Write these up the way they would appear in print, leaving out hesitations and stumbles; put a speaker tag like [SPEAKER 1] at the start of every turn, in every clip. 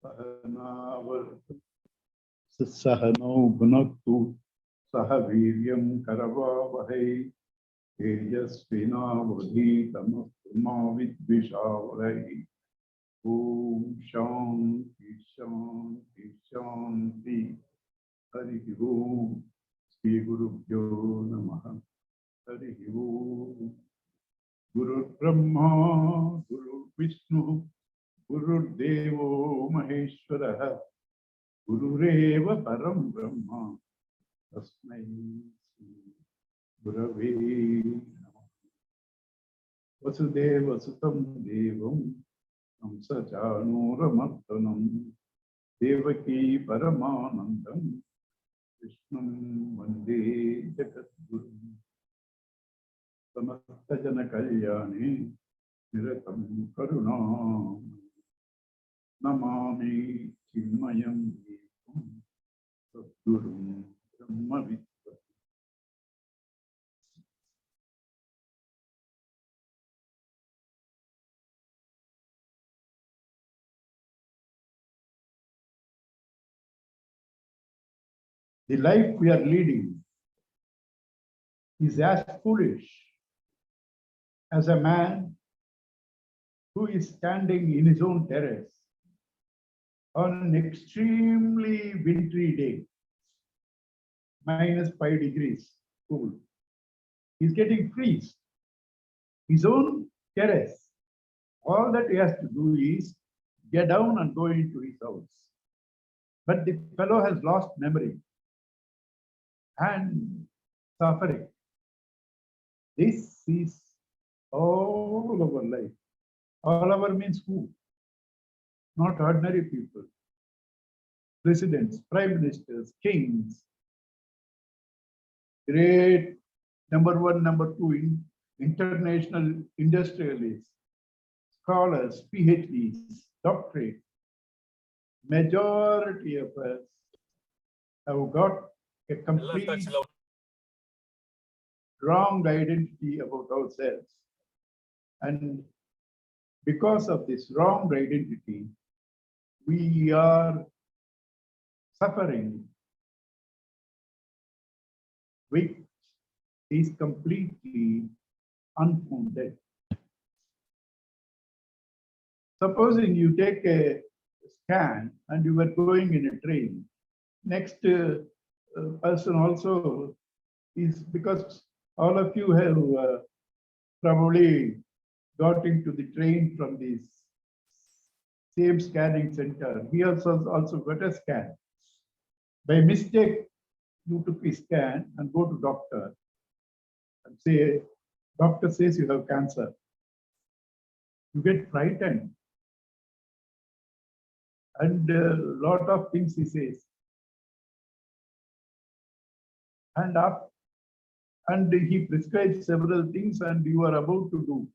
[SPEAKER 1] सहनावतु सहनौ भुनक्तु सह वीर्यं करवावहै तेजस्विनावधीतमस्तु मा विद्विषावहै। ॐ शान्ति शान्ति शान्ति। हरिः ओम्। श्री गुरुभ्यो नमः। हरिः ओम्। गुरुर्ब्रह्मा गुरुर्विष्णुः गुरुर्देवो महेश्वरः गुरुरेव परं ब्रह्म तस्मै श्री गुरवे नमः। वसुदेवसुतं देवं कंसचाणूरमर्दनं देवकी परमानन्दं कृष्णं वन्दे जगद्गुरुं। समस्तजनकल्याणे निरतं करुणामयं नमामि चिन्मयं देवं सद्गुरुं ब्रह्मविद्। The life we are leading is as foolish as a man who is standing in his own terrace on an extremely wintry day, -5 degrees cool. He's getting freezed. His own terrace. All that he has to do is get down and go into his house. But the fellow has lost memory and suffering. This is all our life. All our means who? Not ordinary people. Presidents, prime ministers, kings, great number one, number two in international industrialists, scholars, PhDs, doctorates. Majority of us have got a complete wrong identity about ourselves. And because of this wrong identity, we are suffering, which is completely unfounded. Supposing you take a scan and you were going in a train, next person also is, because all of you have probably got into the train from this same scanning center. We also got a scan. By mistake, you took a scan and go to doctor and say, doctor says you have cancer. You get frightened. And a lot of things he says. And he prescribes several things and you are about to do.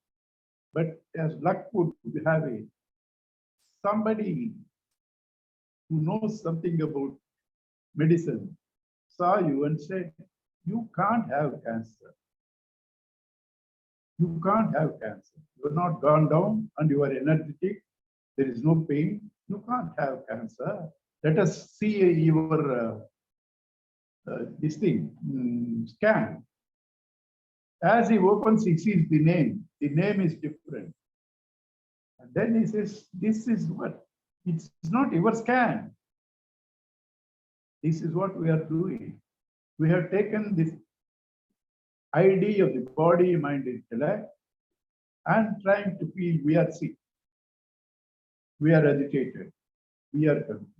[SPEAKER 1] But as luck would have it, somebody who knows something about medicine saw you and said, you can't have cancer. You can't have cancer. You are not gone down and you are energetic. There is no pain. You can't have cancer. Let us see your this thing, scan. As he opens, he sees the name. The name is different. And then he says, this is what? It's not your scan. This is what we are doing. We have taken this ID of the body, mind, intellect, and trying to feel we are sick. We are agitated. We are confused.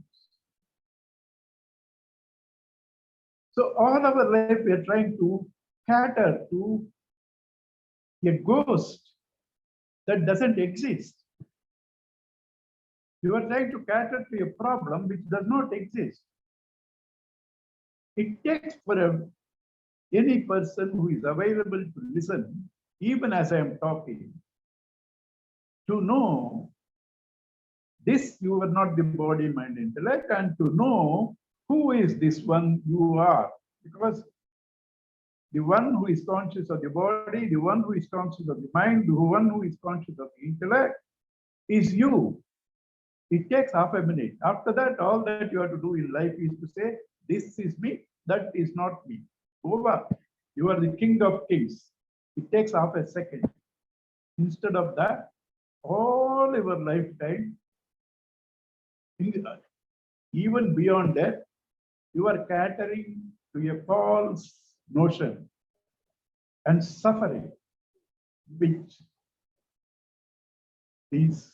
[SPEAKER 1] So all our life we are trying to cater to a ghost that doesn't exist. You are trying to cater to a problem which does not exist. It takes for any person who is available to listen, even as I am talking, to know this you are not the body, mind, intellect, and to know who is this one you are. Because the one who is conscious of the body, the one who is conscious of the mind, the one who is conscious of the intellect is you. It takes half a minute. After that, all that you have to do in life is to say, this is me, that is not me. Over. You are the king of kings. It takes half a second. Instead of that, all your lifetime, even beyond that, you are catering to a false notion and suffering, which is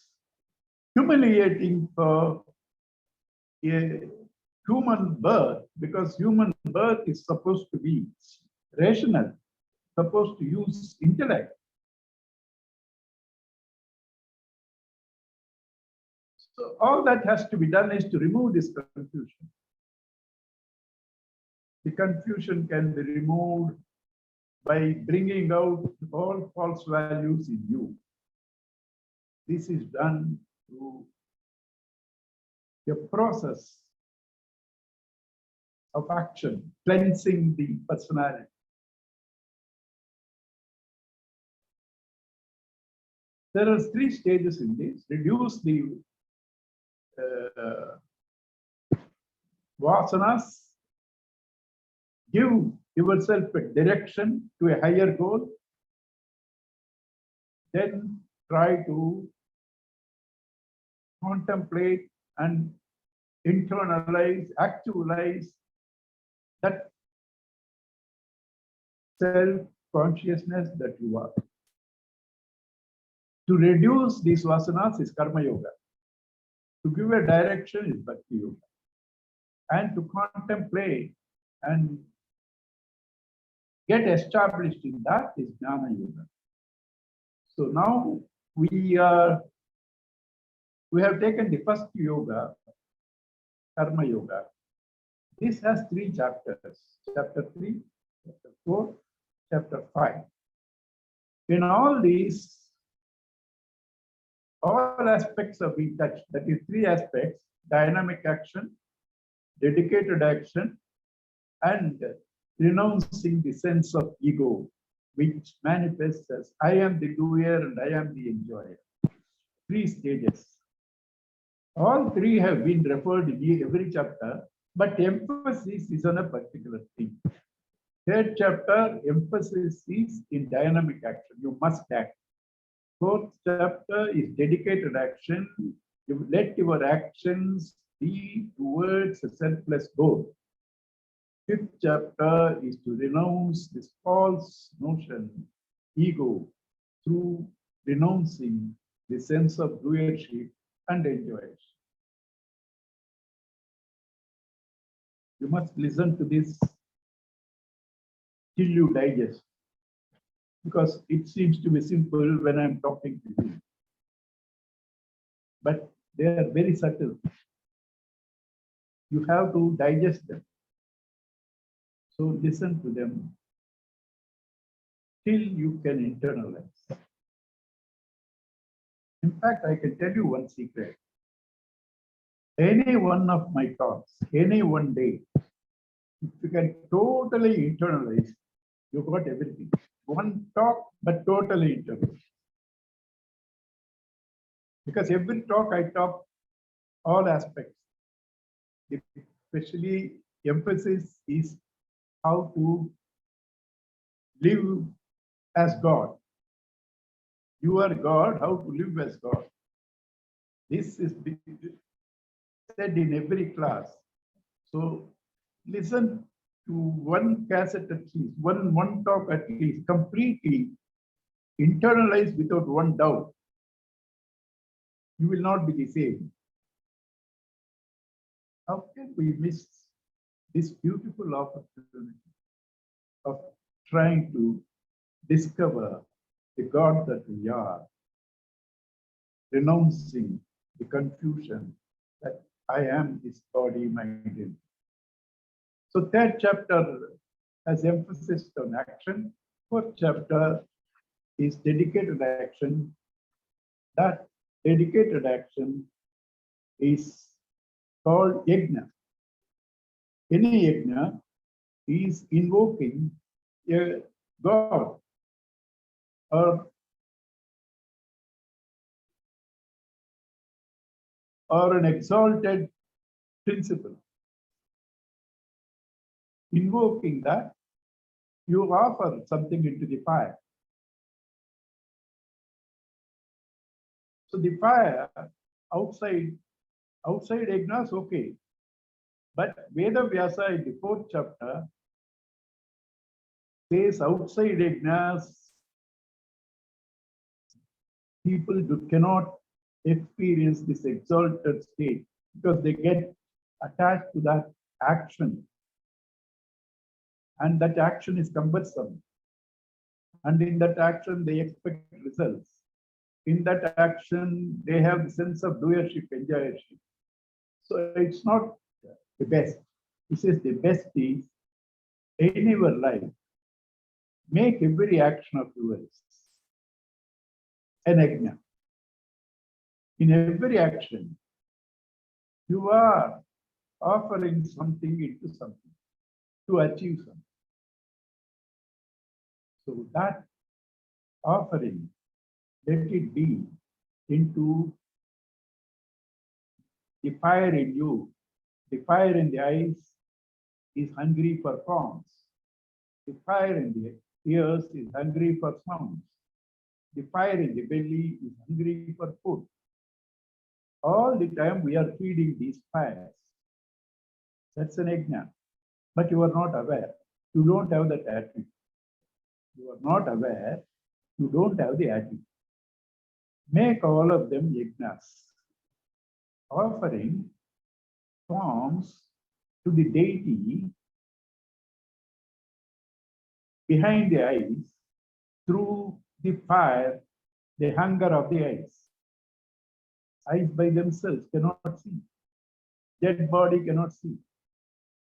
[SPEAKER 1] humiliating for a human birth, because human birth is supposed to be rational, supposed to use intellect. So all that has to be done is to remove this confusion. The confusion can be removed by bringing out all false values in you. This is done through a process of action, cleansing the personality. There are 3 stages in this. Reduce the vasanas, give yourself a direction to a higher goal, then try to contemplate and internalize, actualize that self-consciousness that you are. To reduce these vasanas is karma yoga. To give a direction is bhakti yoga. And to contemplate and get established in that is jnana yoga. So now we have taken the first yoga, karma yoga. This has 3 chapters, chapter 3, chapter 4, chapter 5. In all these, all aspects are being touched. That is 3 aspects: dynamic action, dedicated action, and renouncing the sense of ego, which manifests as I am the doer and I am the enjoyer. 3 stages. All 3 have been referred in every chapter, but emphasis is on a particular thing. 3rd chapter, emphasis is in dynamic action. You must act. 4th chapter is dedicated action. You let your actions be towards a selfless goal. 5th chapter is to renounce this false notion, ego, through renouncing the sense of doership and enjoyership. You must listen to this till you digest, because it seems to be simple when I'm talking to you. But they are very subtle. You have to digest them. So listen to them till you can internalize. In fact, I can tell you one secret. Any one of my talks, any one day, if you can totally internalize, you got everything. One talk, but totally internalize. Because every talk I talk all aspects. Especially emphasis is how to live as God. You are God, how to live as God. This is said in every class. So listen to one cassette at least, one talk at least, completely internalize without one doubt. You will not be the same. How can we miss this beautiful opportunity of trying to discover the God that we are, renouncing the confusion that I am this body, mind. So 3rd chapter has emphasis on action. 4th chapter is dedicated action. That dedicated action is called yajna. Any yajna is invoking a God or or an exalted principle. Invoking that, you offer something into the fire. So the fire outside yajnas, okay. But Veda Vyasa in the 4th chapter says outside yajnas, people cannot experience this exalted state because they get attached to that action. And that action is cumbersome. And in that action, they expect results. In that action, they have the sense of doership, enjoyership. So it's not the best. He says the best is in your life, make every action of yours an yajna. In every action, you are offering something into something to achieve something. So that offering, let it be into the fire in you. The fire in the eyes is hungry for forms. The fire in the ears is hungry for sounds. The fire in the belly is hungry for food. All the time we are feeding these fires. That's an yajna. But you are not aware. You don't have that attitude. You are not aware. You don't have the attitude. Make all of them yajnas. Offering forms to the deity behind the eyes through the fire, the hunger of the eyes. Eyes by themselves cannot see. Dead body cannot see.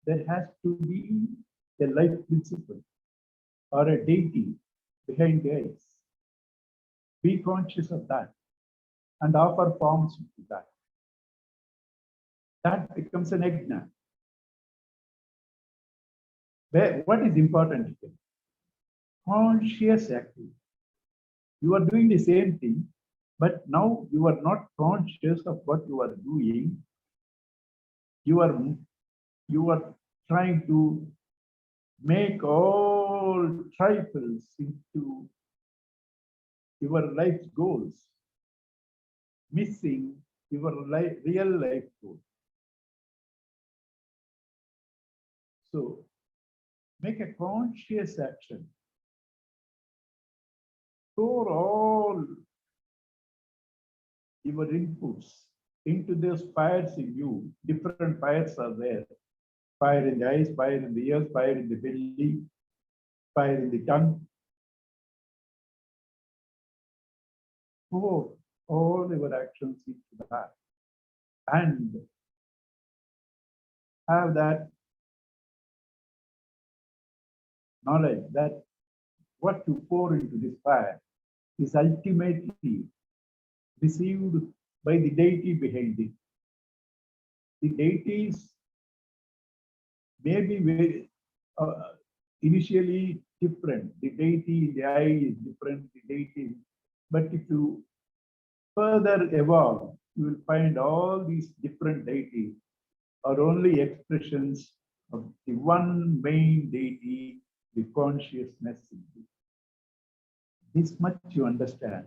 [SPEAKER 1] There has to be a life principle or a deity behind the eyes. Be conscious of that and offer forms to that. That becomes an yajna. What is important here? Conscious activity. You are doing the same thing, but now you are not conscious of what you are doing. You are trying to make all trifles into your life's goals, missing your real life goal. So make a conscious action. Store all your inputs into those fires in you. Different fires are there. Fire in the eyes, fire in the ears, fire in the belly, fire in the tongue. Pour all your actions into that and have that knowledge that what you pour into this fire is ultimately received by the deity behind it. The deities may be very initially different. The deity in the eye is different, the deity, but if you further evolve, you will find all these different deities are only expressions of the one main deity, the consciousness. This much you understand.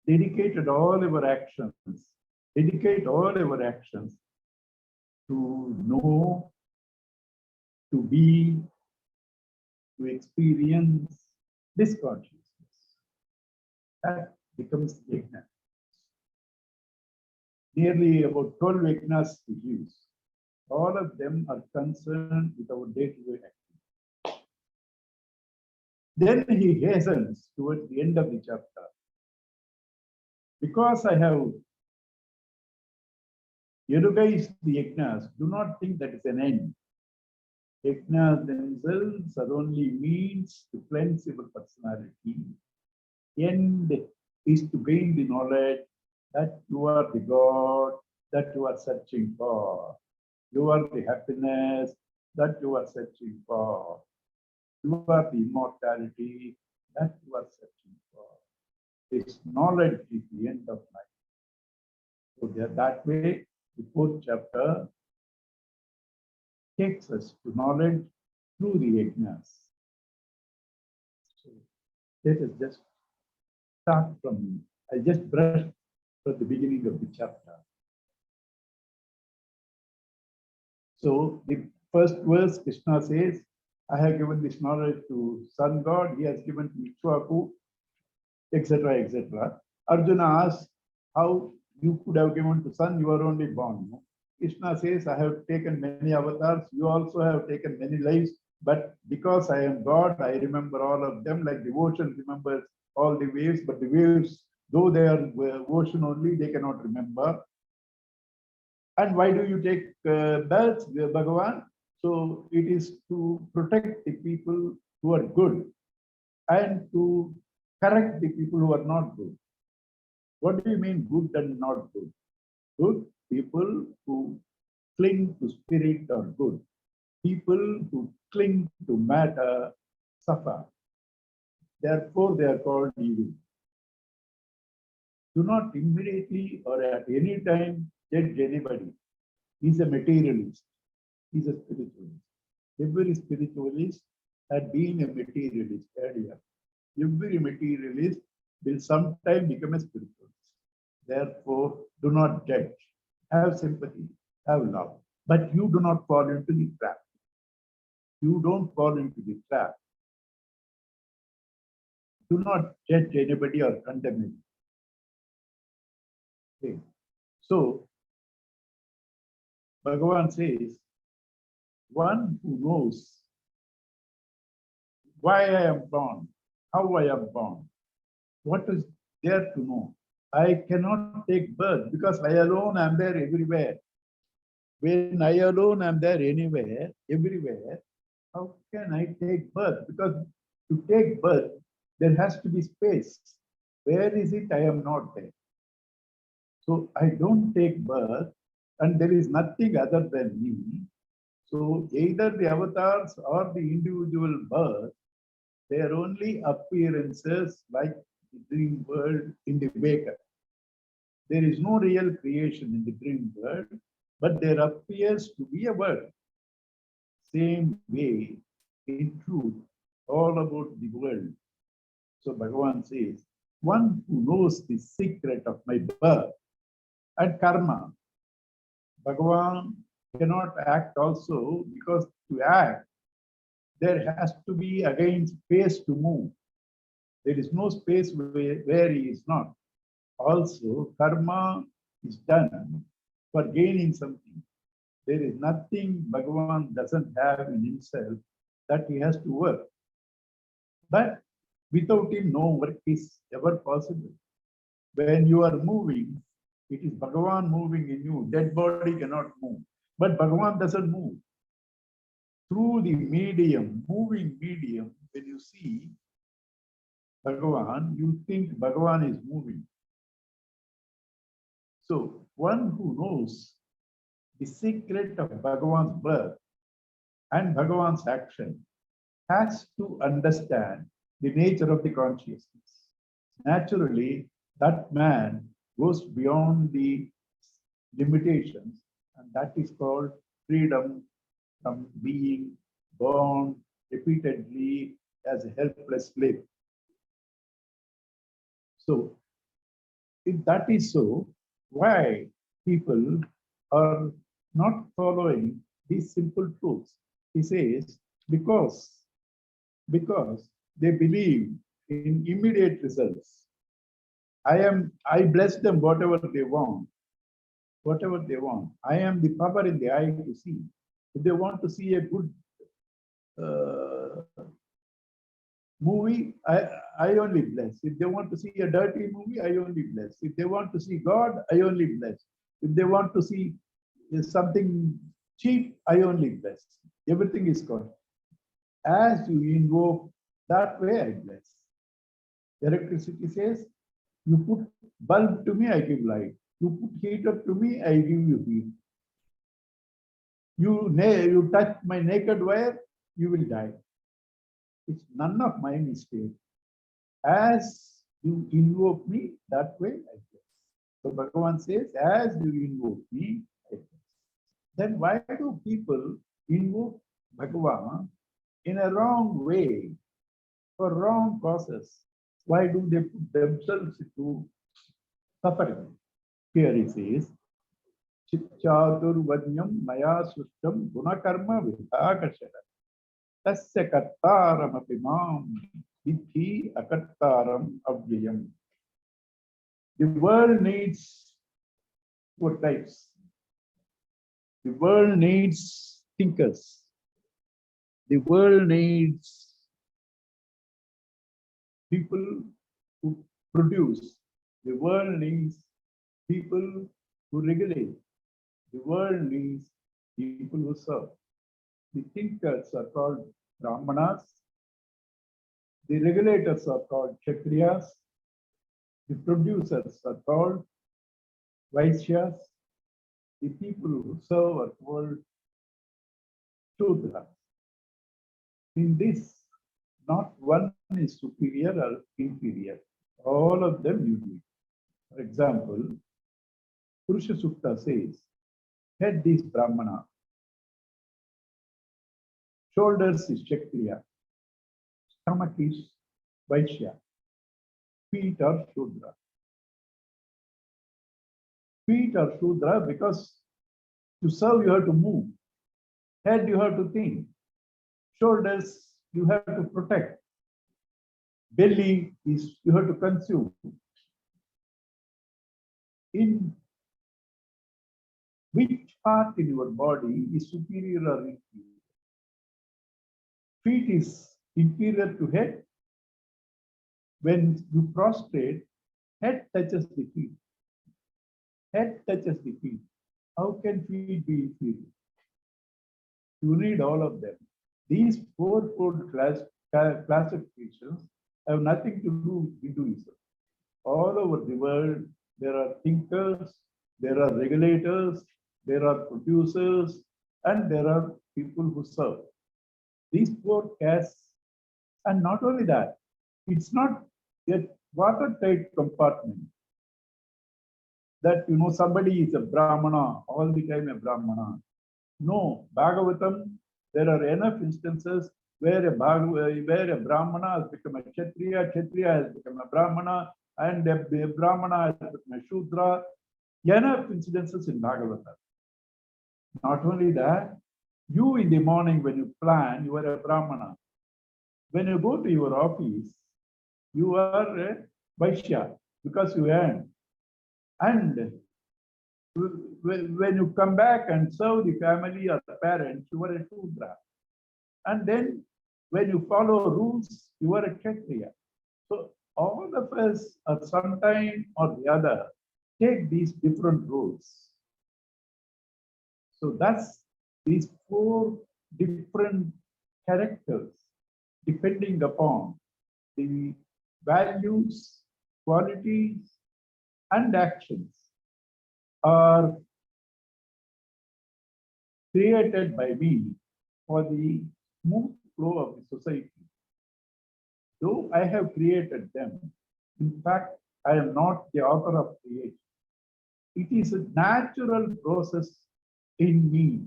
[SPEAKER 1] Dedicate all your actions to know, to be, to experience this consciousness. That becomes yajna. Nearly about 12 yajnas he gives. All of them are concerned with our day-to-day activity. Then he hastens towards the end of the chapter. Because I have erugized the yajnas, do not think that is an end. Yajnas themselves are only means to cleanse your personality. End is to gain the knowledge that you are the God that you are searching for. You are the happiness that you are searching for. You are the immortality that you are searching for. This knowledge is the end of life. So that way, the fourth chapter takes us to knowledge through the yajnas. So let us just start from, I just brushed from the beginning of the chapter. So the first verse, Krishna says, I have given this knowledge to sun god, he has given to Ikshvaku, etc., etc. Arjuna asks, how you could have given to sun, you are only born. No? Krishna says, I have taken many avatars, you also have taken many lives, but because I am God, I remember all of them, like the ocean remembers all the waves, but the waves, though they are ocean only, they cannot remember. And why do you take births, Bhagavan? So it is to protect the people who are good and to correct the people who are not good. What do you mean good and not good? Good people who cling to spirit are good. People who cling to matter suffer. Therefore, they are called evil. Do not immediately or at any time judge anybody. He's a materialist. He's a spiritualist. Every spiritualist had been a materialist earlier. Every materialist will sometime become a spiritualist. Therefore, do not judge. Have sympathy, have love. But you do not fall into the trap. You don't fall into the trap. Do not judge anybody or condemn anybody. Okay. So, Bhagavan says, one who knows why I am born, how I am born, what is there to know? I cannot take birth because I alone am there everywhere. When I alone am there anywhere, everywhere, how can I take birth? Because to take birth, there has to be space. Where is it? I am not there. So I don't take birth, and there is nothing other than me. So either the avatars or the individual birth, they are only appearances like the dream world in the waker. There is no real creation in the dream world, but there appears to be a world. Same way, in truth, all about the world. So Bhagavan says, one who knows the secret of my birth and karma, Bhagavan cannot act also because to act, there has to be again space to move. There is no space where he is not. Also, karma is done for gaining something. There is nothing Bhagavan doesn't have in himself that he has to work. But without him, no work is ever possible. When you are moving, it is Bhagavan moving in you. Dead body cannot move. But Bhagavan doesn't move. Through the medium, moving medium, when you see Bhagavan, you think Bhagavan is moving. So one who knows the secret of Bhagavan's birth and Bhagavan's action has to understand the nature of the consciousness. Naturally, that man goes beyond the limitations, and that is called freedom from being born repeatedly as a helpless slave. So, if that is so, why people are not following these simple truths? He says, because they believe in immediate results. I bless them whatever they want. Whatever they want. I am the power in the eye to see. If they want to see a good movie, I only bless. If they want to see a dirty movie, I only bless. If they want to see God, I only bless. If they want to see something cheap, I only bless. Everything is God. As you invoke, that way I bless. Electricity says, you put bulb to me, I give light. You put heater to me, I give you heat. You touch my naked wire, you will die. It's none of my mistake. As you invoke me, that way I bless. So Bhagavan says, as you invoke me, then why do people invoke Bhagavan in a wrong way, for wrong causes? Why do they put themselves into suffering? Here he says, Chitchaturvanyam maya sushtam gunakarma vidhakashara. Tasya kartaram apimam vidhi akartaram avyayam. The world needs four types. The world needs thinkers. The world needs people who produce. The world needs people who regulate. The world needs people who serve. The thinkers are called Brahmanas. The regulators are called Kshatriyas. The producers are called Vaishyas. The people who serve are called Shudras. In this, not one is superior or inferior. All of them unique. For example, Purusha Sukta says, head is Brahmana, shoulders is Kshatriya, stomach is Vaishya, feet are Shudra. Feet are Shudra because to serve you have to move. Head you have to think. Shoulders you have to protect. Belly is you have to consume. In which part in your body is superior or inferior? Feet is inferior to head. When you prostrate, head touches the feet. Head touches the feet. How can feet be inferior? You need all of them. These fourfold classifications have nothing to do with Hinduism. All over the world, there are thinkers, there are regulators, there are producers, and there are people who serve. These four castes, and not only that, it's not a watertight compartment that somebody is a Brahmana, all the time a Brahmana. No, Bhagavatam, there are enough instances where a Brahmana has become a Kshatriya, Kshatriya has become a Brahmana, and a Brahmana has become a Shudra. Enough incidences in Bhagavatam. Not only that, you in the morning when you plan, you are a Brahmana. When you go to your office, you are a Vaishya because you earn. And when you come back and serve the family or the parents, you are a Shudra. And then when you follow rules, you are a Kshatriya. So all of us at some time or the other take these different roles. So that's these four different characters depending upon the values, qualities, and actions are created by me for the smooth flow of the society. Though I have created them, in fact, I am not the author of creation. It is a natural process in me.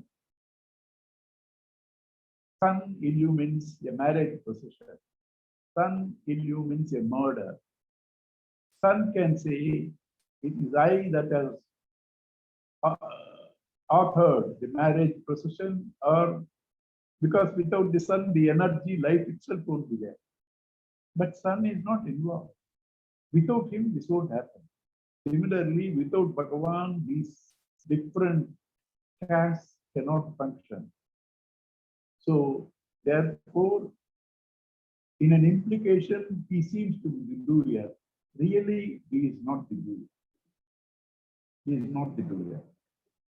[SPEAKER 1] Sun illumines a marriage procession. Sun illumines a murder. Sun can say, it is I that has authored the marriage procession, or because without the sun, the energy, life itself won't be there. But sun is not involved. Without him, this won't happen. Similarly, without Bhagavan, these different castes cannot function. So, therefore, in an implication, he seems to be the doer. Really, he is not the doer. He is not the doer.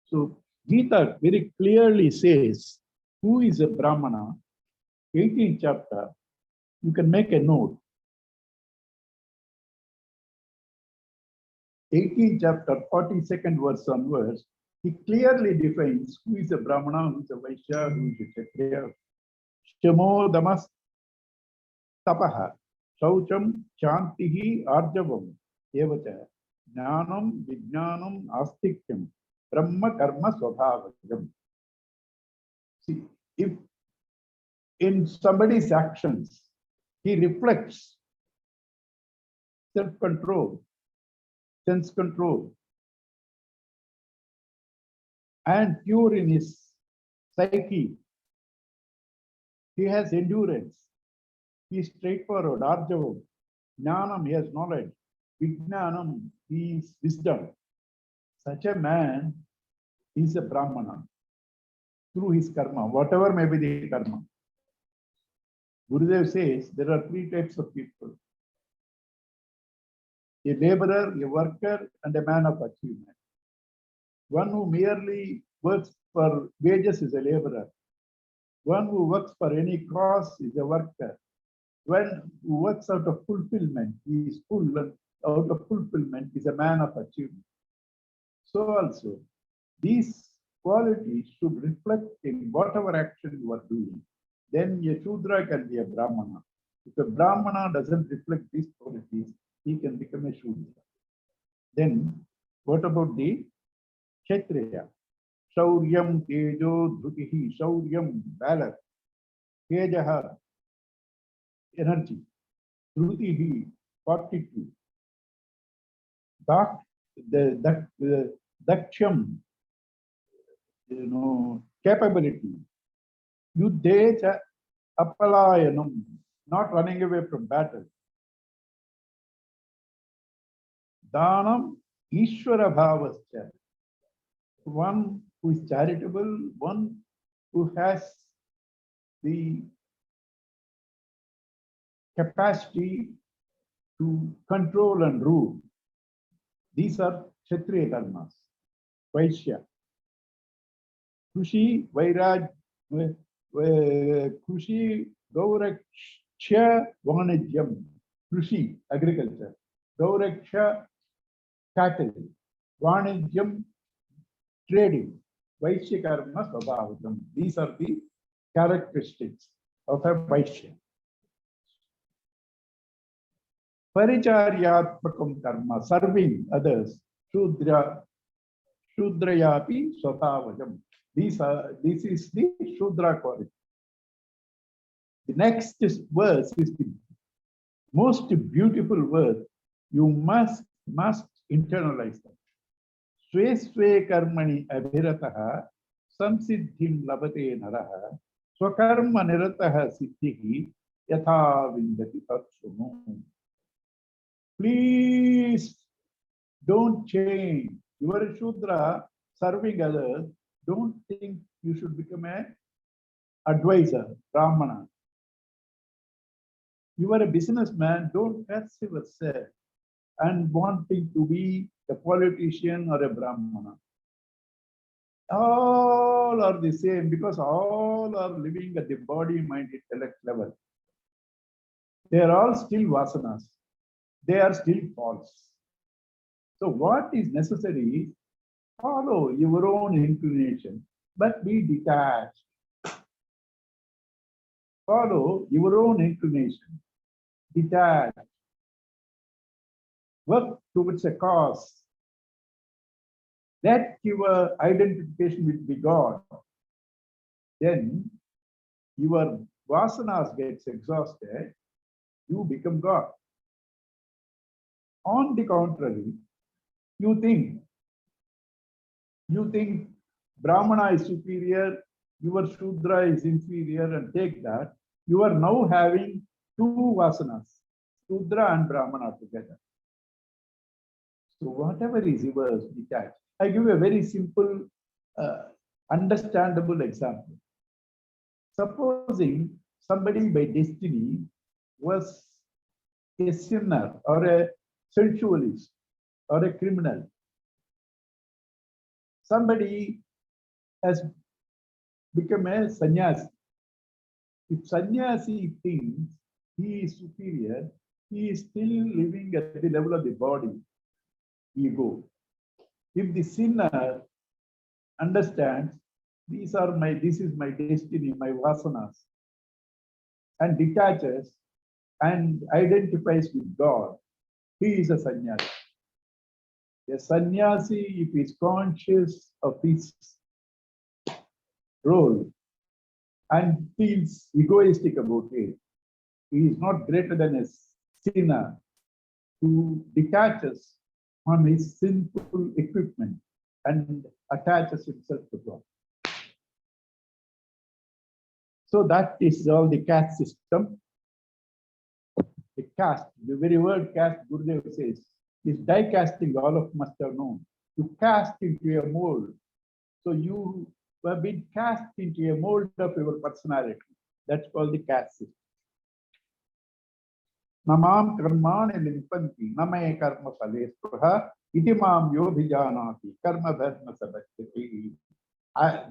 [SPEAKER 1] So, Gita very clearly says, who is a Brahmana? 18th chapter, you can make a note. 18th chapter, 42nd verse onwards, he clearly defines who is a Brahmana, who is a Vaishya, who is a Kshatriya. Shamo damas tapaha, shaucham chantihi arjavam evacha Jnanam, Vijnanam, Astikyam, Brahma Karma Swabhavajam. See, if in somebody's actions, he reflects self-control, sense control, and pure in his psyche, he has endurance, he is straightforward, arjavam, jnanam, he has knowledge, vijnanam, he is wisdom. Such a man is a Brahmana through his karma, whatever may be the karma. Gurudev says there are three types of people: a laborer, a worker, and a man of achievement. One who merely works for wages is a laborer. One who works for any cause is a worker. One who works out of fulfillment, he is full, and out of fulfillment is a man of achievement. So also, these qualities should reflect in whatever action you are doing. Then a Shudra can be a Brahmana. If a Brahmana doesn't reflect these qualities, he can become a Shudra. Then, what about the Kshatriya? Shauryam, Tejo, Dhrutihi, Shauryam, valor. Tejaha, energy. Dhrutihi, fortitude. Daksham, capability. Yuddhecha apalayanam, not running away from battle. Dhanam, Ishvara bhavascha, one who is charitable, one who has the capacity to control and rule. These are Kshatriya karmas. Vaishya. Krushi, Vairaj, Krushi, Gauraksha, Vanajyam. Krushi, agriculture. Gauraksha, cattle. Vanajyam, trading. Vaishya karma svabhavajam. These are the characteristics of a Vaishya. Paricharyatmakam karma, serving others. Shudra, Shudrayapi swabhavajam. This is the Shudra quality. The next verse is the most beautiful verse. You must internalize that. Swe swe karmani abhirataha samsiddhim labate naraha swakarma nirataha siddhihi yatha vindati tatsunu. Please don't change. You are a Shudra serving others. Don't think you should become an advisor, Brahmana. You are a businessman. Don't curse yourself and wanting to be a politician or a Brahmana. All are the same because all are living at the body, mind, intellect level. They are all still vasanas. They are still false. So what is necessary is follow your own inclination, but be detached. Follow your own inclination, detached. Work towards a cause. Let your identification with the God. Then your vasanas gets exhausted, you become God. On the contrary, you think Brahmana is superior, your Shudra is inferior, and take that, you are now having two vasanas, Shudra and Brahmana together. So whatever is yours, detach. I give a very simple, understandable example. Supposing somebody by destiny was a sinner or a sensualist or a criminal. Somebody has become a sannyasi. If sannyasi thinks he is superior, he is still living at the level of the body, ego. If the sinner understands this is my destiny, my vasanas, and detaches and identifies with God, he is a sannyasi. A sannyasi, if he is conscious of his role and feels egoistic about it, he is not greater than a sinner who detaches from his sinful equipment and attaches himself to God. So that is all the caste system. The caste, the very word caste, Gurudev says, is die casting, all of must have known. You cast into a mold. So you have been cast into a mold of your personality. That's called the caste system. Namam karmani limpanti, name karma phale spruha, itimam yobhijanati, karma dharma sabhati.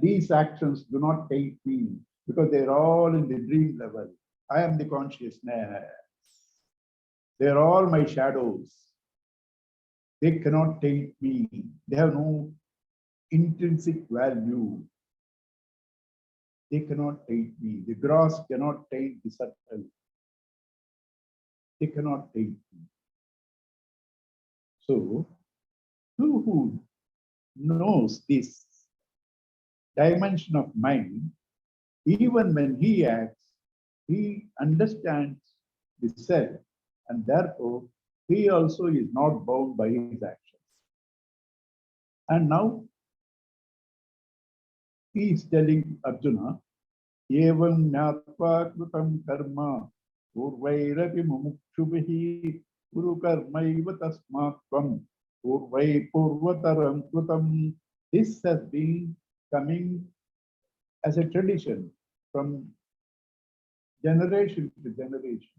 [SPEAKER 1] These actions do not take me because they're all in the dream level. I am the consciousness. They're all my shadows. They cannot taint me. They have no intrinsic value. They cannot taint me. The gross cannot taint the subtle. They cannot taint me. So, who knows this dimension of mind, even when he acts, he understands the self, and therefore he also is not bound by his actions. And now he is telling Arjuna, Evam Nyatva Krutam Karma Purvairapi Mumukshubhi Guru Karmaiva Tasmatvam Purvai Purvataram Krutam. This has been coming as a tradition from generation to generation.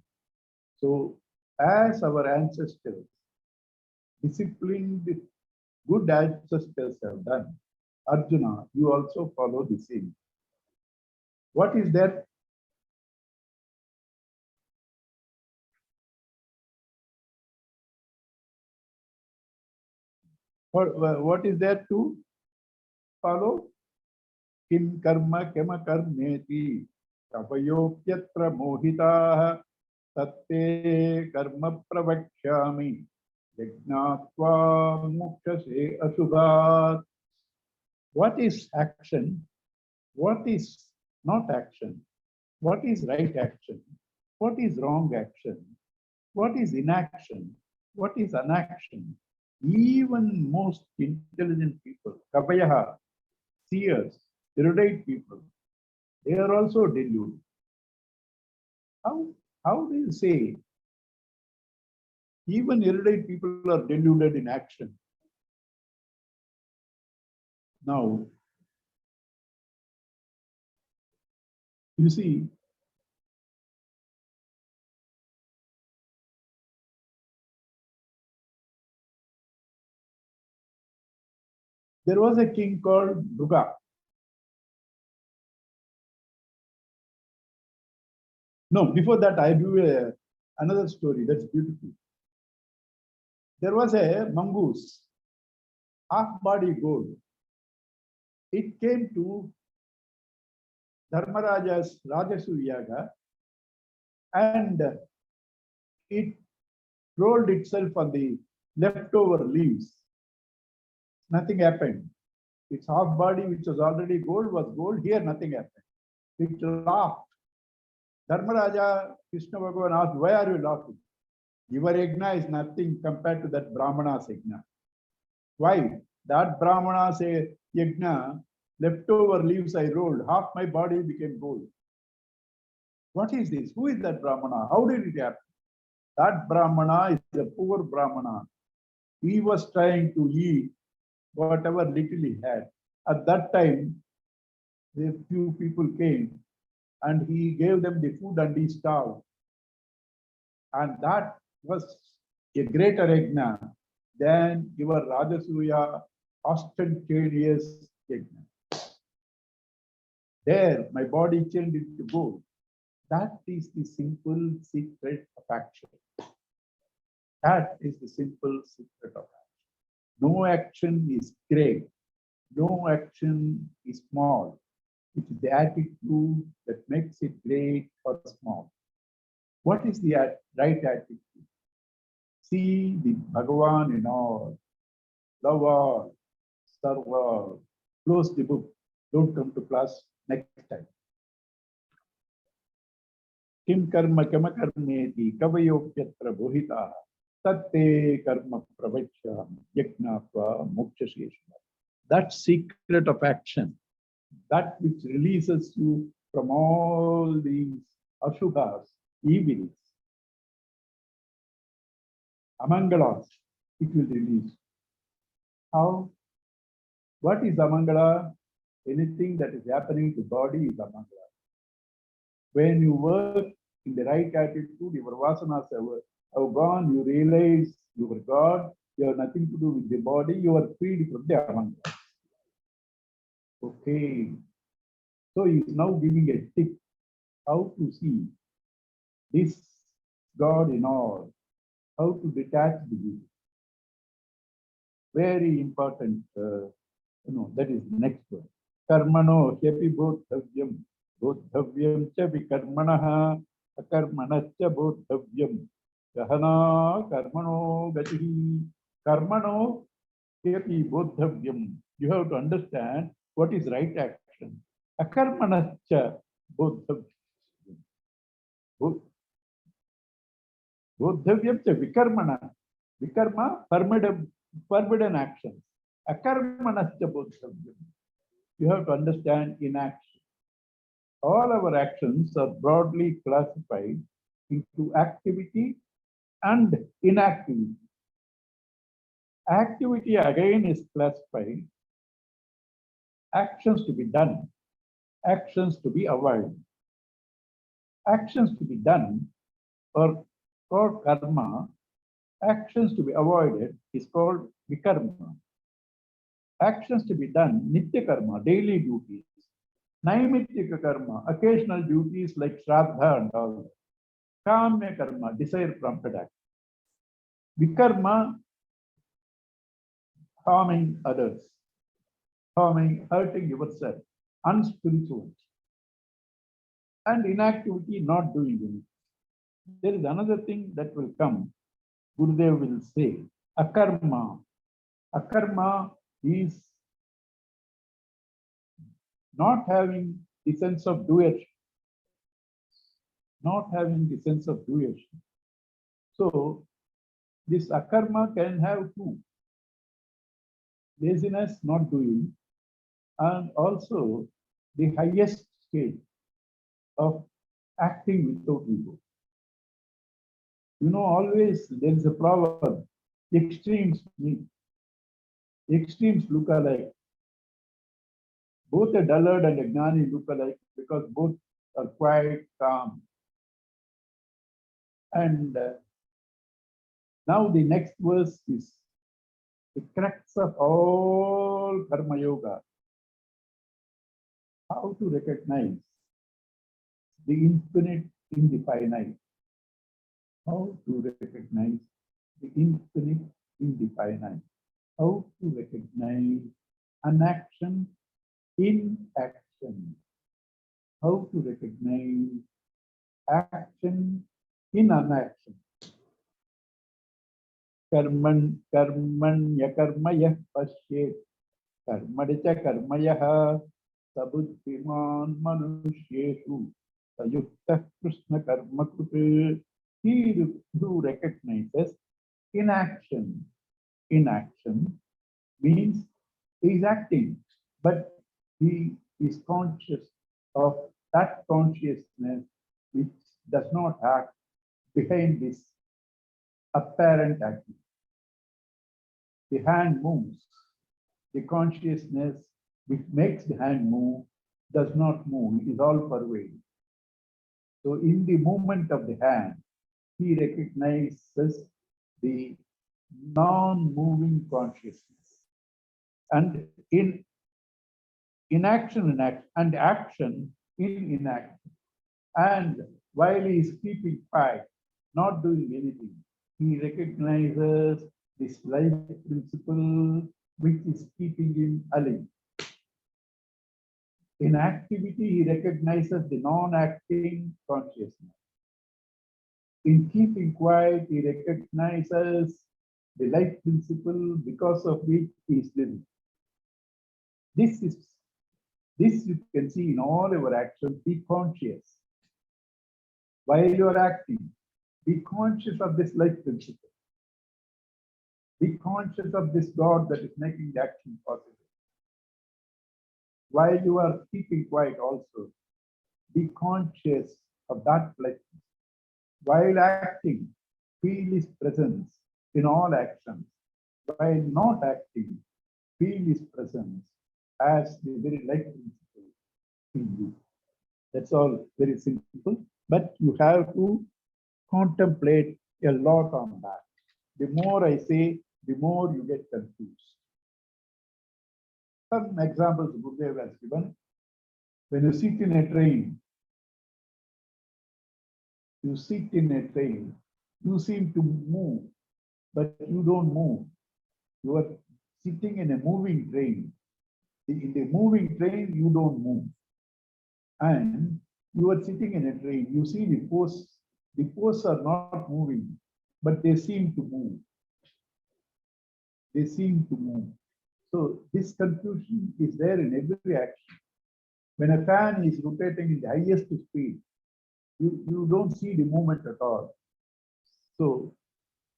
[SPEAKER 1] So, as our ancestors, disciplined, good ancestors have done, Arjuna, you also follow the same. What is that? What is there to follow? Kim karma kema karmeti tapayopyatra mohitaha tatte karma pravakshami yajnatva mukshase asubhat. What is action? What is not action? What is right action? What is wrong action? What is inaction? What is inaction? Even most intelligent people, Kapayaha, seers, erudite people, they are also deluded. How do you say even erudite people are deluded in action? Now, you see, there was a king called Bhuga. No, before that, I do another story that's beautiful. There was a mongoose, half-body gold. It came to Dharmaraja's Rajasuya Yaga and it rolled itself on the leftover leaves. Nothing happened. Its half body, which was already gold, was gold. Here, nothing happened. It laughed. Dharmaraja, Krishna Bhagavan asked, why are you laughing? Your yajna is nothing compared to that Brahmana's yajna. Why? That Brahmana's yajna, leftover leaves I rolled, half my body became gold. What is this? Who is that Brahmana? How did it happen? That Brahmana is a poor Brahmana. He was trying to eat whatever little he had. At that time, a few people came and he gave them the food and he starved. And that was a greater yajna than your Rajasuya ostentatious yajna. There, my body changed into gold. That is the simple secret of action. That is the simple secret of action. No action is great. No action is small. It is the attitude that makes it great or small. What is the right attitude? See the Bhagavan in all. love all, serve all. Close the book. Don't come to class next time. Kim karma kama karmeti kavayopyatra bhuhita tatte karma pravachya yajnatva mokshashesha. That secret of action, that which releases you from all these ashubhas, evils, amangalas, it will release. How? What is amangala? Anything that is happening to body is amangala. When you work in the right attitude, your vasanas have gone, you realize you are God, you have nothing to do with the body, you are freed from the amangala. Okay. So he is now giving a tip how to see this God in all, how to detach the view. Very important, that is next one. Karmano hyapi bodhavyam, bodhavyam cha vikarmanaha, akarmanacha bodhavyam, gahana karmano gatihi, karmano hyapi bodhavyam. You have to understand what is right action. Akarmanacha bodhavyam. Bodhavyam cha vikarmana. Vikarma, forbidden actions. Akarmanascha bodhavyam. You have to understand inaction. All our actions are broadly classified into activity and inactivity. Activity again is classified actions to be done, actions to be avoided. Actions to be done or called karma, actions to be avoided is called vikarma. Actions to be done, nitya karma, daily duties. Naimitya karma, occasional duties like shraddha and all. Kamya karma, desire prompted act. Vikarma, harming others, hurting yourself, unspiritual. And inactivity, not doing anything. There is another thing that will come. Gurudev will say, akarma. Akarma is not having the sense of doership. Not having the sense of doership. So, this akarma can have two. Laziness, not doing, and also the highest stage of acting without ego. You know, always there is a proverb, extremes meet. Extremes look alike. Both a dullard and a gnani look alike because both are quiet, calm. And now the next verse is the crux of all karma yoga. How to recognize the infinite in the finite. How to recognize the infinite in the finite. How to recognize an action in action. How to recognize action in inaction. Karmanya karmaya pasyet. Karmadicha karmaya sabuddhiman manusyeshu sayukta krishna karma kute. He who recognizes inaction. Inaction means he is acting, but he is conscious of that consciousness which does not act behind this apparent action. The hand moves. The consciousness which makes the hand move does not move. It is all pervading. So in the movement of the hand, he recognizes the non-moving consciousness. And in inaction and action in inaction. And while he is keeping quiet, not doing anything, he recognizes this life principle which is keeping him alive. In activity, he recognizes the non-acting consciousness. In keeping quiet, he recognizes the life principle because of which he is living. This you can see in all our actions. Be conscious. While you are acting, be conscious of this life principle. Be conscious of this God that is making the action possible. While you are keeping quiet also, be conscious of that life. While acting, feel his presence in all actions. While not acting, feel his presence as the very life principle in you. That's all very simple, but you have to contemplate a lot on that. The more I say, the more you get confused. Some examples Gurudev has given. When you sit in a train, you seem to move, but you don't move. You are sitting in a moving train. In the moving train, you don't move. And you are sitting in a train, you see the posts. The posts are not moving, but they seem to move. They seem to move. So this confusion is there in every action. When a fan is rotating in the highest speed, you don't see the movement at all. So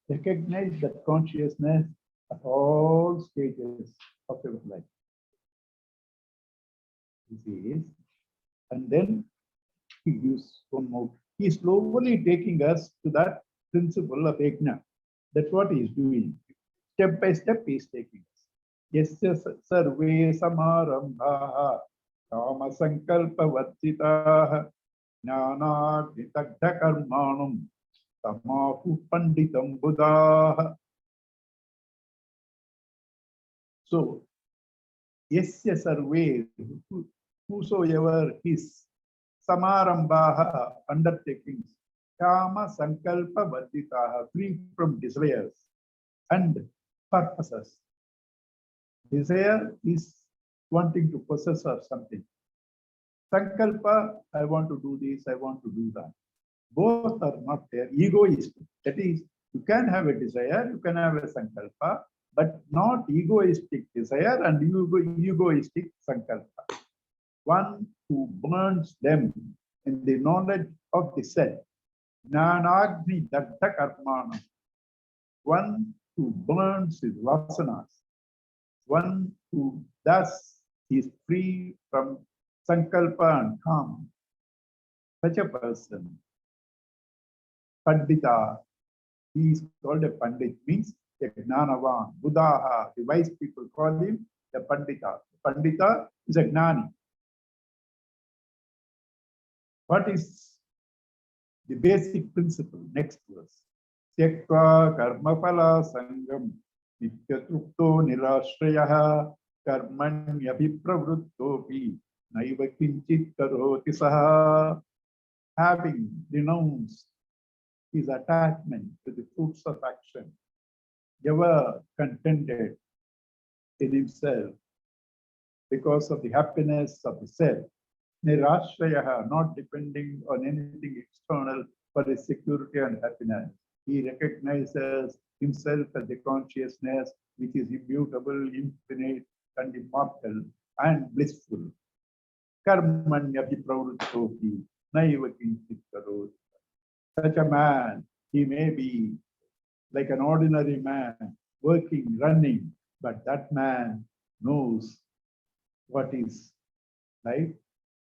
[SPEAKER 1] recognize that consciousness at all stages of your life. This is, and then he gives one more. He's slowly taking us to that principle of yajna. That's what he's doing. Step by step, he's taking us. Yasya sarve samarambhaha kama sankalpa varjitaha jnanagnitagdha karmanam tamahu panditam buddhaha. So, yasya sarve, whosoever his samarambhaha, undertakings, kama sankalpa varditaha, free from desires and purposes. Desire is wanting to possess or something. Sankalpa, I want to do this, I want to do that. Both are not there. Egoistic. That is, you can have a desire, you can have a sankalpa, but not egoistic desire and egoistic sankalpa. One who burns them in the knowledge of the self. Jnanagni datta karmana. One who burns his vasanas. One who thus is free from sankalpa and kama. Such a person, pandita, he is called a pandit, means a gnanavan. Buddhaha, the wise people call him a pandita. Pandita is a gnani. What is the basic principle? Next verse. Tyaktva karmapala sangam nityatrupto nirashrayaha karmanyabhipravrittopi naiva kinchit karoti saha. Having renounced his attachment to the fruits of action, ever contented in himself because of the happiness of the self. Nirashrayaha, not depending on anything external for his security and happiness. He recognizes himself as the consciousness which is immutable, infinite, and immortal, and blissful. Karmanyabhi pravrittopi naiva kinchit karoti. Such a man, he may be like an ordinary man, working, running, but that man knows what is life,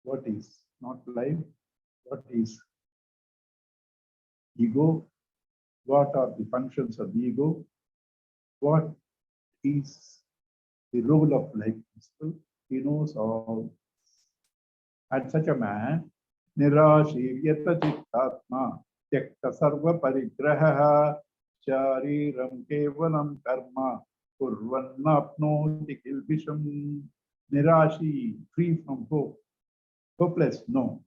[SPEAKER 1] what is not life, what is ego, what are the functions of the ego, what is the role of life principle. He knows all. And such a man, nirashiviyata chittatma tyakta sarva parigraha shariram kevalam karma kurvannapnoti kilvisham. Nirashi, free from hope. Hopeless, no.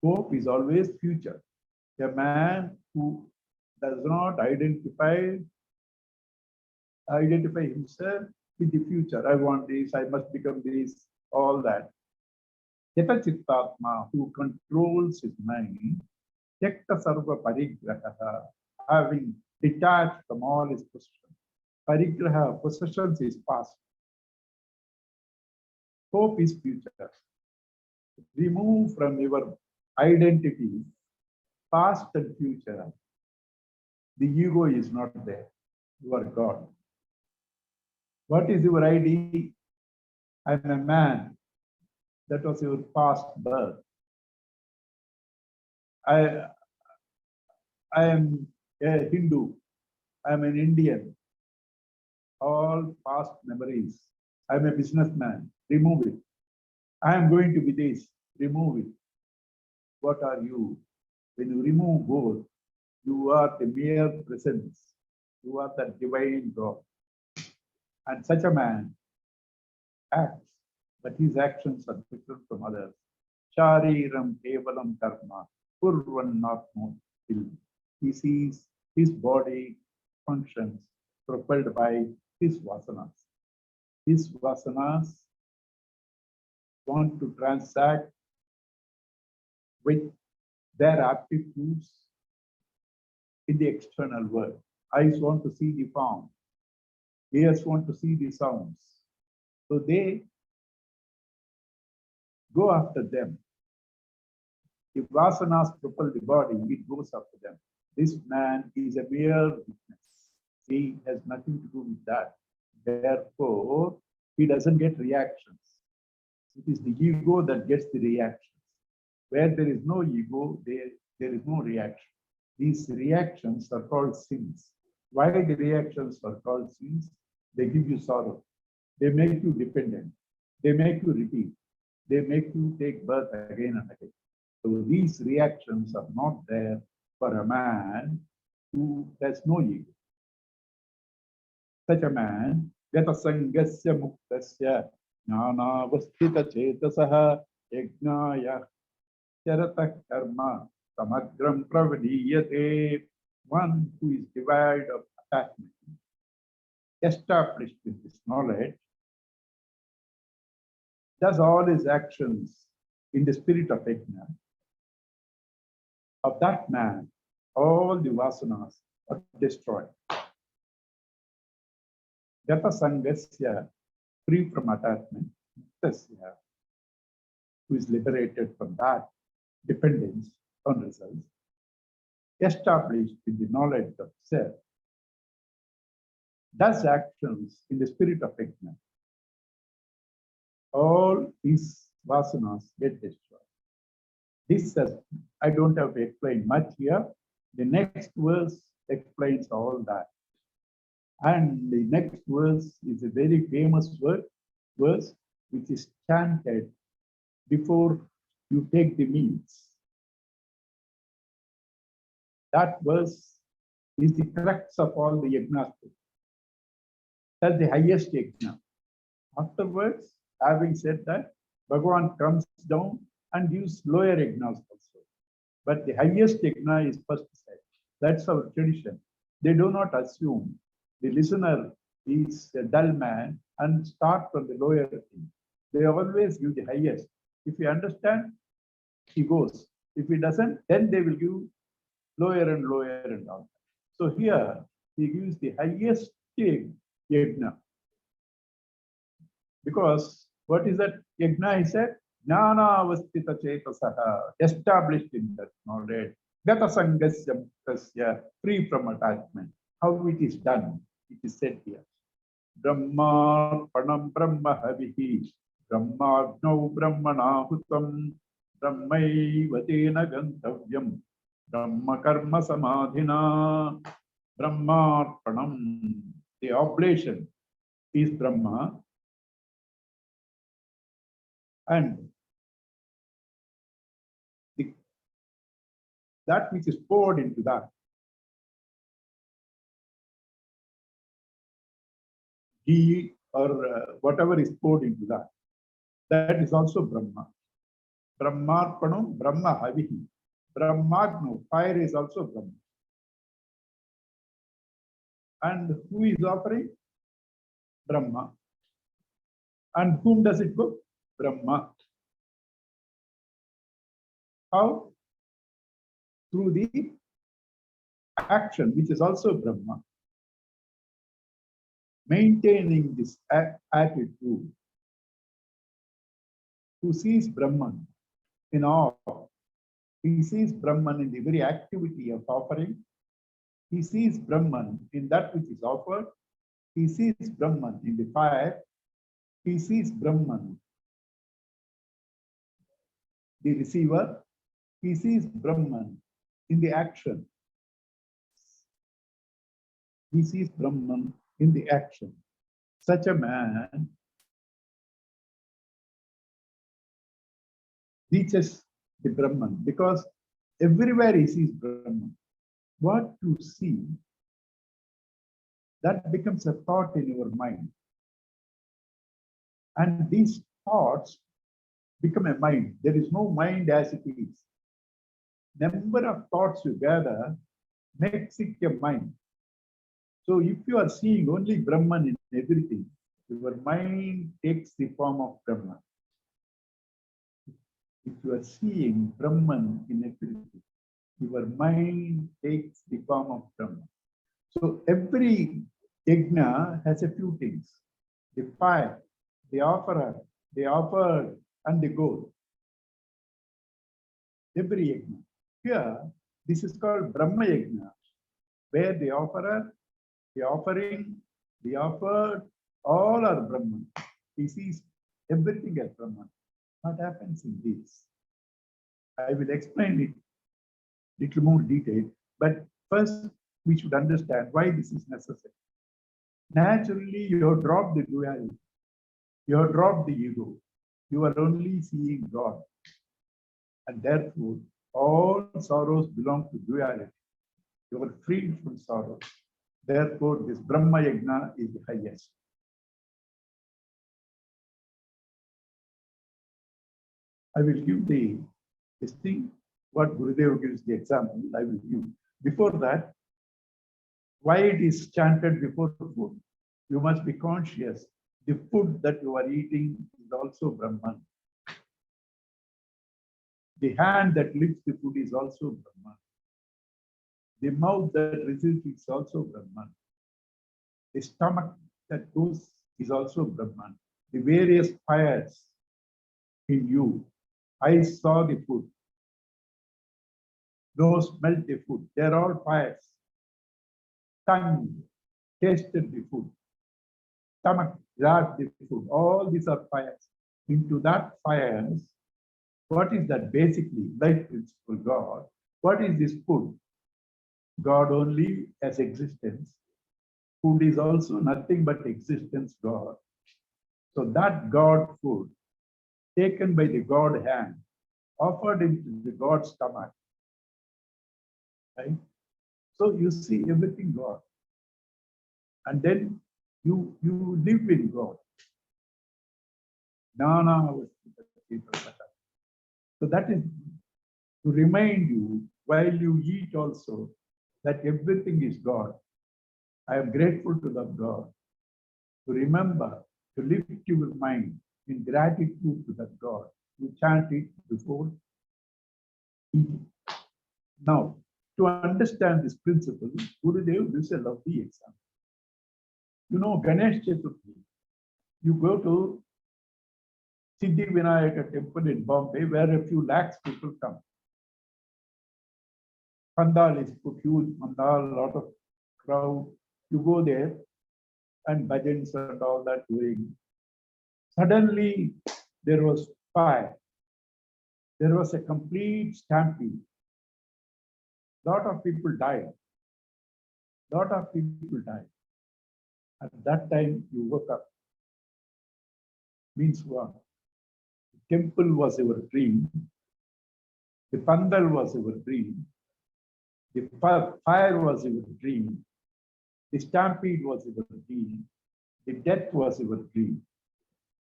[SPEAKER 1] Hope is always future. A man who does not identify himself with the future. I want this, I must become this, all that. Yata chittatma, who controls his mind, tyakta sarva parigraha, having detached from all his possessions. Parigraha, possessions is past. Hope is future. Remove from your identity past and future. The ego is not there. You are God. What is your ID? I'm a man. That was your past birth. I am a Hindu. I am an Indian. All past memories. I'm a businessman. Remove it. I am going to be this. Remove it. What are you? When you remove both, you are the mere presence. You are the divine God. And such a man acts, but his actions are different from others. Shariram kevalam karma, purvan natmo till. He sees his body functions propelled by his vasanas. His vasanas want to transact with their aptitudes in the external world. Eyes want to see the form. Ears want to see the sounds. So they go after them. If vasanas propel the body, it goes after them. This man is a mere witness. He has nothing to do with that. Therefore, he doesn't get reactions. It is the ego that gets the reactions. Where there is no ego, there is no reaction. These reactions are called sins. Why the reactions are called sins? They give you sorrow. They make you dependent. They make you repeat. They make you take birth again and again. So these reactions are not there for a man who has no ego. Such a man, Gatasangasya Muktasya Jnanavasthita Chetasaha Yajnaya Charata Karma Samagram Pravadiyate. One who is devoid of attachment, established with this knowledge, does all his actions in the spirit of Yajna. Of that man, all the vasanas are destroyed. Gata Sangasya, free from attachment, Tasya, who is liberated from that dependence on results, established in the knowledge of self, does actions in the spirit of Yajna. All his vasanas get destroyed. This I don't have to explain much here. The next verse explains all that. And the next verse is a very famous verse which is chanted before you take the meals. That verse is the crux of all the yajnas. That's the highest yajna. Afterwards, having said that, Bhagavan comes down and gives lower yajnas also. But the highest yajna is first said. That's our tradition. They do not assume the listener is a dull man and start from the lower thing. They always give the highest. If he understands, he goes. If he doesn't, then they will give lower and lower and down. So here he gives the highest yajna. Because what is that yajna? He said, Jnana avasthita chetasaha, established in that knowledge. Gata sangasya muktasya, free from attachment. How it is done, it is said here. Brahma panam brahma havihi, brahmagno brahmanahutam, brahmaivadena gantavyam, brahma karma samadhina, brahmarpanam. The oblation is Brahma, and that which is poured into that, ghee or whatever is poured into that, that is also Brahma. Brahmarpanam, Brahma havihi. Brahmagno, fire is also Brahma. And who is offering? Brahma. And whom does it go? Brahma. How? Through the action, which is also Brahma. maintaining this attitude, who sees Brahman in all. He sees Brahman in the very activity of offering. He sees Brahman in that which is offered. He sees Brahman in the fire. He sees Brahman, the receiver. He sees Brahman in the action. He sees Brahman in the action. Such a man reaches the Brahman because everywhere he sees Brahman. What you see, that becomes a thought in your mind. And these thoughts become a mind. There is no mind as it is. Number of thoughts you gather makes it a mind. So if you are seeing only Brahman in everything, your mind takes the form of Brahman. If you are seeing Brahman in everything, your mind takes the form of Brahman. So every yajna has a few things: the fire, the offerer, the offered, and the goal. Every yajna. Here, this is called Brahma Yajna, where the offerer, the offering, the offered, all are Brahman. He sees everything as Brahman. What happens in this? I will explain it little more detail, but first we should understand why this is necessary. Naturally, you have dropped the duality. You have dropped the ego. You are only seeing God. And therefore, all sorrows belong to duality. You are freed from sorrow. Therefore, this Brahma Yajna is the highest. I will give this thing, what Gurudev gives the example, I will give. Before that, why it is chanted before food? You must be conscious. The food that you are eating is also Brahman. The hand that lifts the food is also Brahman. The mouth that receives is also Brahman. The stomach that goes is also Brahman. The various fires in you. I saw the food. Nose smelled the food. They are all fires. Tongue tasted the food. Stomach grabbed the food. All these are fires. Into that fires, what is that? Basically, life principle, God. What is this food? God only as existence. Food is also nothing but existence, God. So that God food, taken by the God hand, offered into the God stomach. Right? So you see everything God. And then you live in God. So that is to remind you while you eat also that everything is God. I am grateful to that God. To remember, to lift your mind in gratitude to that God. You chant it before eating. Now, to understand this principle, Gurudev gives a lovely example. You know, Ganesh Chaturthi, you go to Siddhi Vinayaka temple in Bombay, where a few lakhs people come. Pandal is put, huge pandal, a lot of crowd. You go there and bhajans and all that doing. Suddenly, there was fire. There was a complete stampede. Lot of people died. Lot of people died. At that time, you woke up. Means what? The temple was your dream. The pandal was your dream. The fire was your dream. The stampede was your dream. The death was your dream.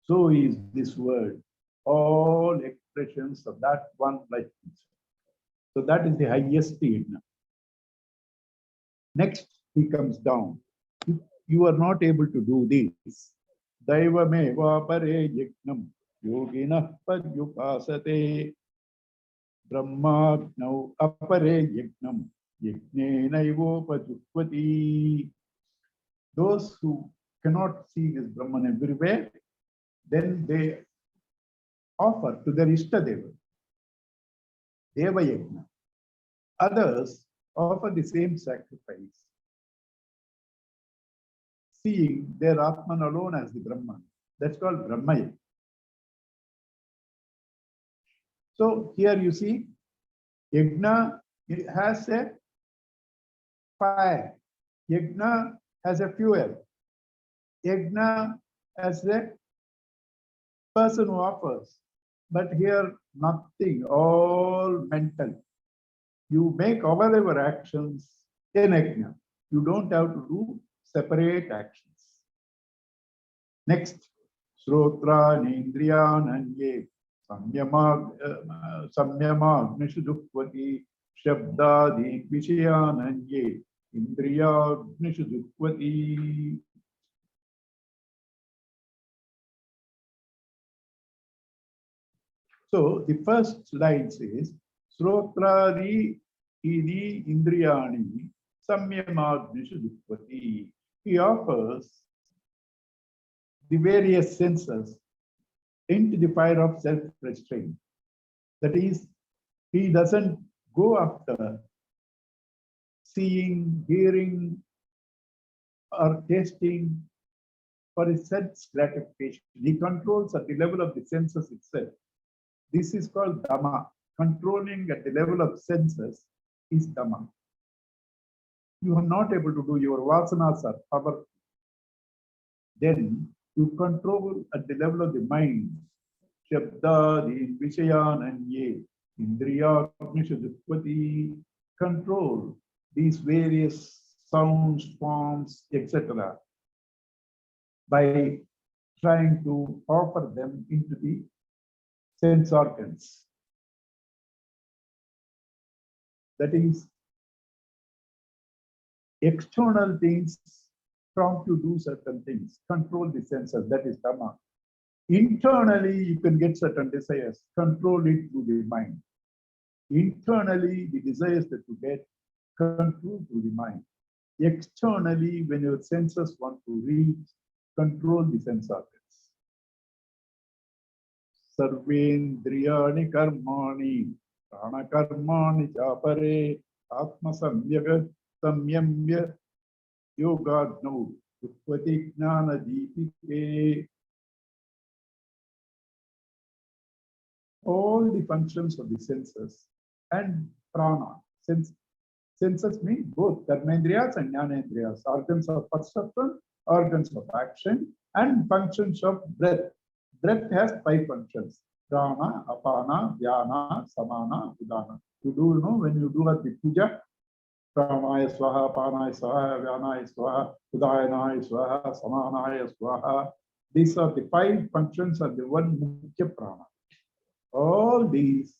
[SPEAKER 1] So is this word. All expressions of that one life. So that is the highest yajna. Next, he comes down. If you are not able to do this, Daivameva pare yajnam yoginah padyupasate brahmagnau apare yajnam yajnenaivopajuhvati. Those who cannot see this Brahman everywhere, then they offer to their Ishtadeva, Deva Yajna. Others offer the same sacrifice, seeing their Atman alone as the Brahman. That's called Brahmaya. So here you see, Yajna has a fire. Yajna has a fuel. Yajna has a person who offers. But here, nothing, all mental. You make whatever actions in Yajna. You don't have to do separate actions. Next, Srotra Nindriyananye Samyamagnishu Dukvati Shabdadi Vishayananye Indriyagnishu Dukvati. So the first line says Srotradi Idi Indriyani Samyamagnishu Dukvati. He offers the various senses into the fire of self-restraint. That is, he doesn't go after seeing, hearing, or tasting for his sense gratification. He controls at the level of the senses itself. This is called Dhamma. Controlling at the level of senses is Dhamma. You are not able to do, your vasanas are powerful. Then you control at the level of the mind. Shabdadi Vishayananye Indriyagnishu. Control these various sounds, forms, etc. by trying to offer them into the sense organs. That is, external things prompt you to do certain things, control the senses, that is Dhamma. Internally, you can get certain desires, control it through the mind. Internally, the desires that you get, control through the mind. Externally, when your senses want to reach, control the sense organs. Sarvendriyani karmani, prana karmani chapare, atma samyamya yogadno, upati gnana deepike. All the functions of the senses and prana. Senses mean both karmendriyas and jnanendriyas, organs of perception, organs of action, and functions of breath. Breath has 5 functions: prana, apana, dhyana, samana, udana. You do know when you do at the puja, pranaya swaha, apana swaha, dhyana swaha, udayana swaha, samana swaha. These are the 5 functions of the one mukhya prana. All these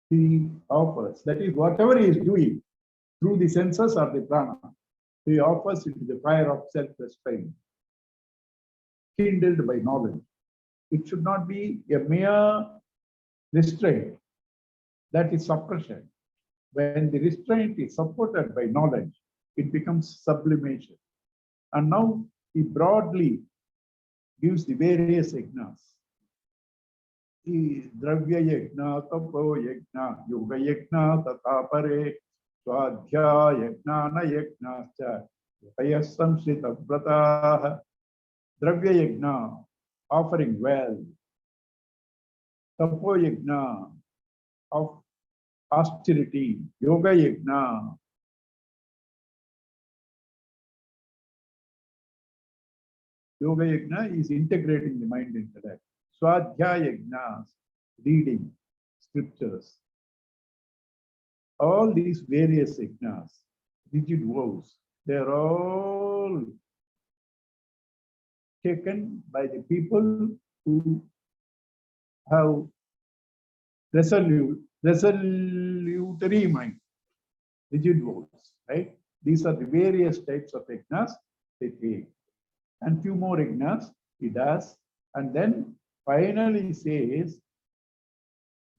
[SPEAKER 1] he offers. That is, whatever he is doing through the senses or the prana, he offers into the fire of self-restraint, kindled by knowledge. It should not be a mere restraint, that is suppression. When the restraint is supported by knowledge, it becomes sublimation. And now he broadly gives the various yajnas. Dravya yajna, tapo yajna, yoga yajna, tatapare, swadhya yajna, na yajna, cha, samshrita vrataha. Dravya yajna, offering wealth. Tapo yajna, of austerity. Yoga yajna, yoga yajna is integrating the mind intellect. Swadhyaya yajnas, reading scriptures. All these various yajnas, rigid vows, they are all taken by the people who have resolutary mind, rigid vows, right? These are the various types of yajnas they take. And few more yajnas he does, and then finally says,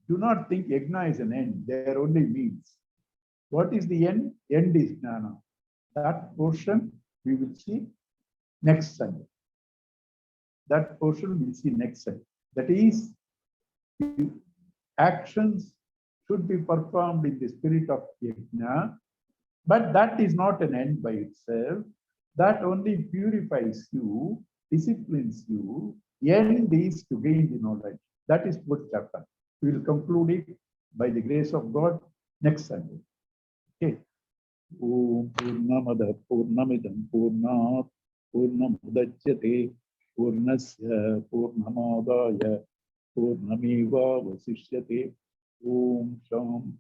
[SPEAKER 1] do not think yajna is an end, they are only means. What is the end? End is jnana. That portion we will see next Sunday. That portion we'll see next Sunday. That is, actions should be performed in the spirit of yajna, but that is not an end by itself. That only purifies you, disciplines you. End is to gain the knowledge. That is fourth chapter. We will conclude it by the grace of God next Sunday. Okay. Om Purnamada Purnamidam Purnat Purnamudachyate Purnasya Purnamadaya Purnameva Vasishyate Om Sham